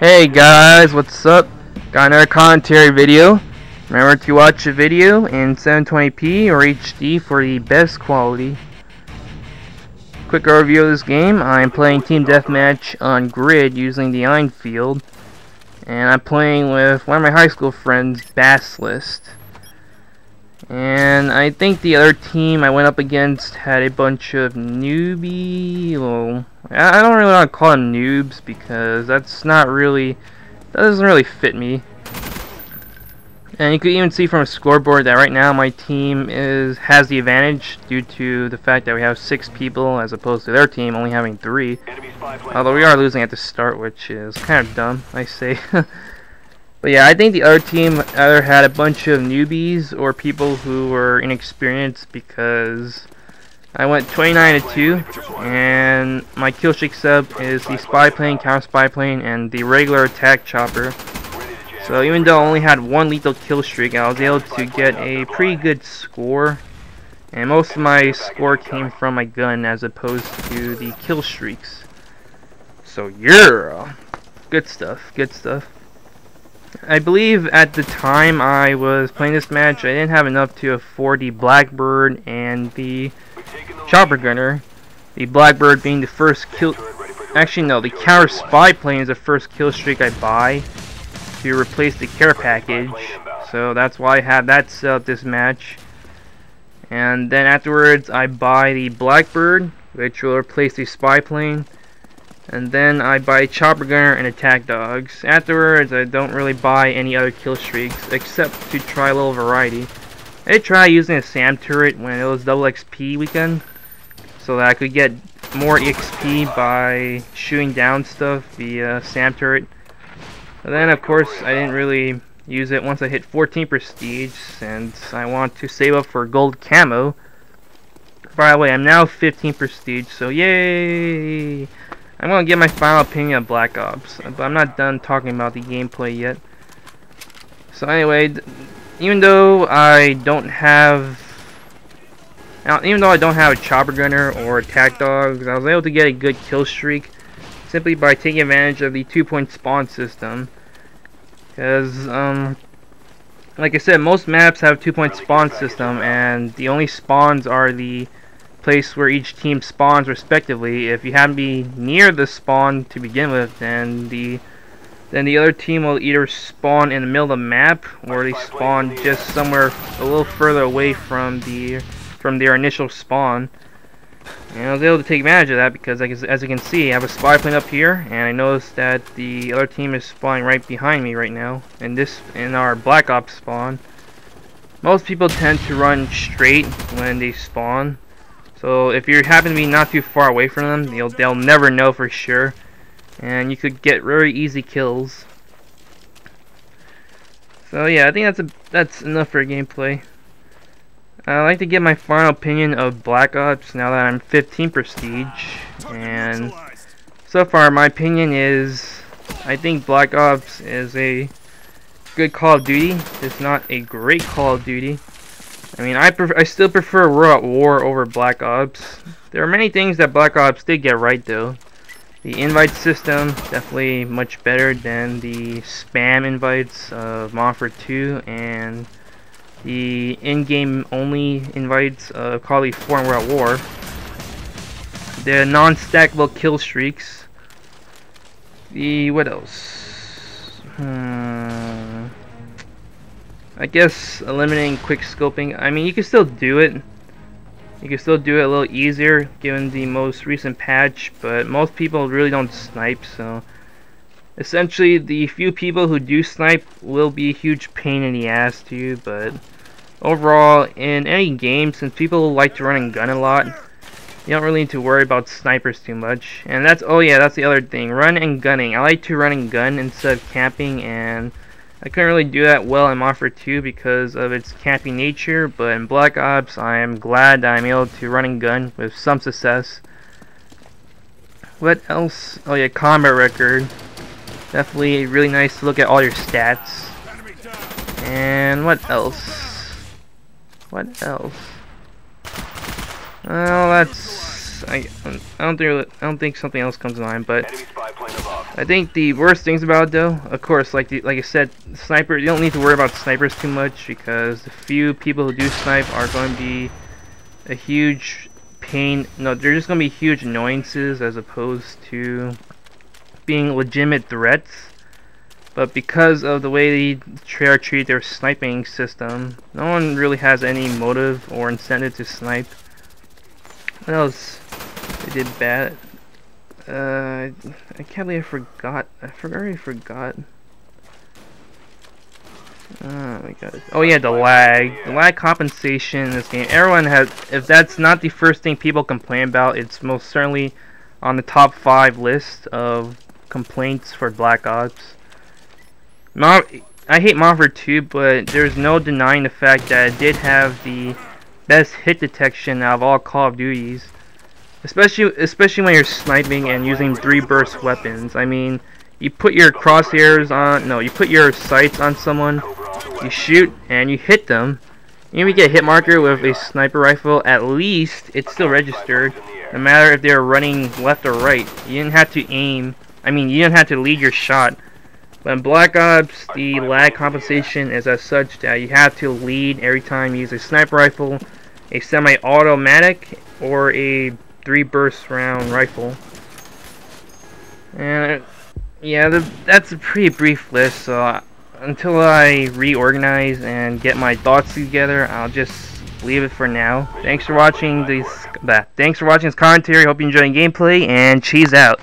Hey guys, what's up? Got another commentary video. Remember to watch the video in 720p or HD for the best quality. Quick overview of this game. I'm playing Team Deathmatch on grid using the Enfield. And I'm playing with one of my high school friends, BassList. And I think the other team I went up against had a bunch of newbie, well, I don't really want to call them noobs because that doesn't really fit me. And you can even see from a scoreboard that right now my team has the advantage due to the fact that we have 6 people as opposed to their team only having 3. Although we are losing at the start, which is kind of dumb, I say. But yeah, I think the other team either had a bunch of newbies or people who were inexperienced because I went 29-2 and my Killstreak sub is the spy plane, counter spy plane, and the regular attack chopper. So even though I only had one lethal kill streak, I was able to get a pretty good score. And most of my score came from my gun as opposed to the kill streaks. So yeah, good stuff, good stuff. I believe at the time I was playing this match, I didn't have enough to afford the Blackbird and the Chopper Gunner. The Blackbird being the first kill... Actually no, the counter spy plane is the first kill streak I buy to replace the care package. So that's why I had that set up this match. And then afterwards I buy the Blackbird, which will replace the spy plane. And then I buy Chopper Gunner and Attack Dogs. Afterwards, I don't really buy any other kill streaks, except to try a little variety. I did try using a SAM turret when it was double XP weekend, so that I could get more XP by shooting down stuff via SAM turret. But then, of course, I didn't really use it once I hit 14 prestige, since I want to save up for gold camo. By the way, I'm now 15 prestige, so yay! I'm going to give my final opinion of Black Ops, but I'm not done talking about the gameplay yet. So anyway, even though I don't have a Chopper Gunner or Attack Dogs, I was able to get a good kill streak simply by taking advantage of the 2-point spawn system. Because, like I said, most maps have 2-point spawn system, and the only spawns are the place where each team spawns respectively. If you happen to be near the spawn to begin with, then the other team will either spawn in the middle of the map or they spawn just somewhere a little further away from their initial spawn. And I was able to take advantage of that because, as you can see, I have a spy plane up here, and I noticed that the other team is spawning right behind me right now in our Black Ops spawn. Most people tend to run straight when they spawn. So if you happen to be not too far away from them, they'll never know for sure, and you could get very easy kills. So yeah, I think that's enough for gameplay. I'd like to give my final opinion of Black Ops now that I'm 15 prestige, and so far my opinion is I think Black Ops is a good Call of Duty. It's not a great Call of Duty. I mean, I still prefer World at War over Black Ops. There are many things that Black Ops did get right, though. The invite system, definitely much better than the spam invites of Modern Warfare 2, and the in-game only invites of Call of Duty 4 and World at War. The non-stackable kill streaks. What else? I guess eliminating quick scoping. I mean, you can still do it. You can still do it a little easier given the most recent patch, but most people really don't snipe, so essentially the few people who do snipe will be a huge pain in the ass to you. But overall, in any game, since people like to run and gun a lot, you don't really need to worry about snipers too much. And that's the other thing, run and gunning. I like to run and gun instead of camping, and I couldn't really do that well in Modern Warfare 2 because of its camping nature, but in Black Ops I am glad that I'm able to run and gun with some success. What else? Oh yeah, combat record. Definitely really nice to look at all your stats. And what else? What else? Well, I don't think something else comes to mind, but I think the worst things about it, though, of course, like I said, sniper. You don't need to worry about snipers too much because the few people who do snipe are going to be a huge pain. No, they're just going to be huge annoyances as opposed to being legitimate threats. But because of the way they treat their sniping system, no one really has any motive or incentive to snipe. What else they did bad? I can't believe I forgot. I already forgot. Oh my god. Oh yeah, the lag. The lag compensation in this game. Everyone has, if that's not the first thing people complain about, it's most certainly on the top 5 list of complaints for Black Ops. I hate Modern 2, but there's no denying the fact that it did have the best hit detection out of all Call of Duties. Especially when you're sniping and using 3 burst weapons. I mean, you put your crosshairs on, no, you put your sights on someone, you shoot, and you hit them. Even if you get a hit marker with a sniper rifle, at least it's still registered, no matter if they're running left or right. You didn't have to aim, I mean, you didn't have to lead your shot. But in Black Ops, the lag compensation is as such that you have to lead every time you use a sniper rifle, a semi-automatic, or a 3 burst round rifle. And yeah, that's a pretty brief list, so until I reorganize and get my thoughts together, I'll just leave it for now. Thanks for watching this commentary. Hope you enjoyed the gameplay, and cheese out.